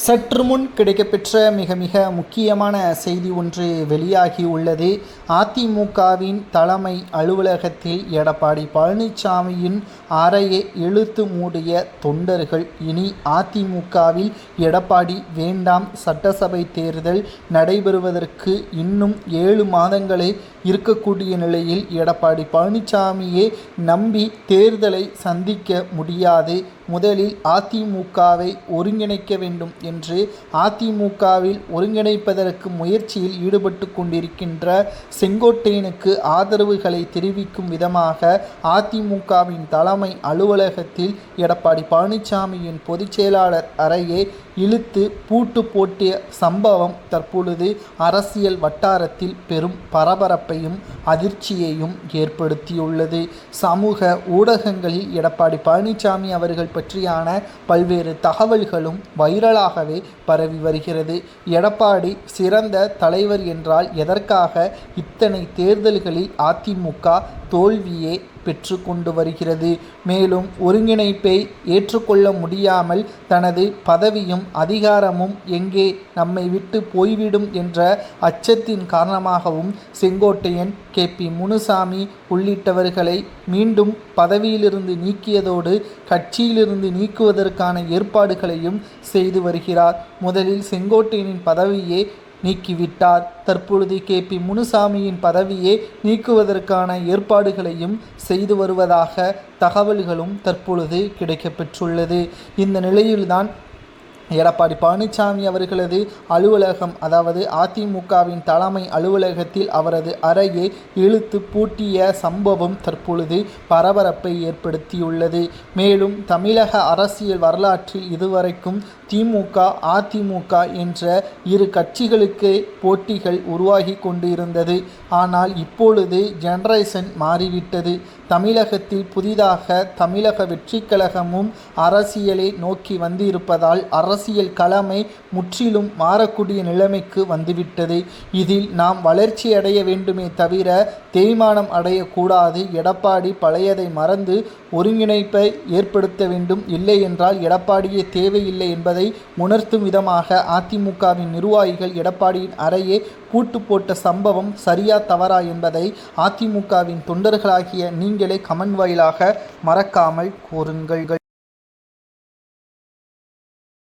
சற்று முன் கிடைக்கப்பெற்ற மிக மிக முக்கியமான செய்தி ஒன்று வெளியாகி உள்ளது. அதிமுகவின் தலைமை அலுவலகத்தில் எடப்பாடி பழனிசாமியின் அறையை இழுத்து மூடிய தொண்டர்கள் இனி அதிமுகவில் எடப்பாடி வேண்டாம், சட்டசபை தேர்தல் நடைபெறுவதற்கு இன்னும் 7 மாதங்களே இருக்கக்கூடிய நிலையில் எடப்பாடி பழனிசாமியே நம்பி தேர்தலை சந்திக்க முடியாது, முதலில் அதிமுகவை ஒருங்கிணைக்க வேண்டும் என்று அதிமுகவில் ஒருங்கிணைப்பதற்கு முயற்சியில் ஈடுபட்டு கொண்டிருக்கின்ற செங்கோட்டையனுக்கு ஆதரவுகளை தெரிவிக்கும் விதமாக அதிமுகவின் தலைமை அலுவலகத்தில் எடப்பாடி பழனிசாமியின் பொதுச் செயலாளர் அறையை இழுத்து பூட்டு போட்டிய சம்பவம் தற்பொழுது அரசியல் வட்டாரத்தில் பெரும் பரபரப்பையும் அதிர்ச்சியையும் ஏற்படுத்தியுள்ளது. சமூக ஊடகங்களில் எடப்பாடி பழனிசாமி அவர்கள் பற்றியான பல்வேறு தகவல்களும் வைரலாகவே பரவி வருகிறது. எடப்பாடி சிறந்த தலைவர் என்றால் எதற்காக இத்தனை தேர்தல்களில் அதிமுக தோல்வியே பெற்று கொண்டு வருகிறது? மேலும் ஒருங்கிணைப்பை ஏற்றுக்கொள்ள முடியாமல் தனது பதவியும் அதிகாரமும் எங்கே நம்மை விட்டு போய்விடும் என்ற அச்சத்தின் காரணமாகவும் செங்கோட்டையன், KP முனுசாமி உள்ளிட்டவர்களை மீண்டும் பதவியிலிருந்து நீக்கியதோடு கட்சியிலிருந்து நீக்குவதற்கான ஏற்பாடுகளையும் செய்து வருகிறார். முதலில் செங்கோட்டையனின் பதவியே நீக்கிவிட்டார். தற்பொழுது KP முனுசாமியின் பதவியை நீக்குவதற்கான ஏற்பாடுகளையும் செய்து வருவதாக தகவல்களும் தற்பொழுது கிடைக்கப்பெற்றுள்ளது. இந்த நிலையில்தான் எடப்பாடி பழனிசாமி அவர்களது அலுவலகம், அதாவது அதிமுகவின் தலைமை அலுவலகத்தில் அவரது அறையை இழுத்து பூட்டிய சம்பவம் தற்பொழுது பரபரப்பை ஏற்படுத்தியுள்ளது. மேலும் தமிழக அரசியல் வரலாற்றில் இதுவரைக்கும் திமுக, அதிமுக என்ற இரு கட்சிகளுக்கு போட்டிகள் உருவாகி கொண்டிருந்தது. ஆனால் இப்பொழுது ஜெனரேஷன் மாறிவிட்டது. தமிழகத்தில் புதிதாக தமிழக வெற்றி கழகமும் அரசியலை நோக்கி வந்திருப்பதால் அரசியல் களமை முற்றிலும் மாறக்கூடிய நிலைமைக்கு வந்துவிட்டது. இதில் நாம் வளர்ச்சி அடைய வேண்டுமே தவிர தேய்மானம் அடையக்கூடாது. எடப்பாடி பழையதை மறந்து ஒருங்கிணைப்பை ஏற்படுத்த வேண்டும், இல்லை என்றால் எடப்பாடியே தேவையில்லை என்பதை உணர்த்தும் விதமாக அதிமுகவின் நிர்வாகிகள் எடப்பாடியின் அறையை பூட்டு போட்ட சம்பவம் சரியா தவறா என்பதை அதிமுகவின் தொண்டர்களாகிய நீங்களே கமெண்ட் வாயிலாக மறக்காமல் கூறுங்கள்.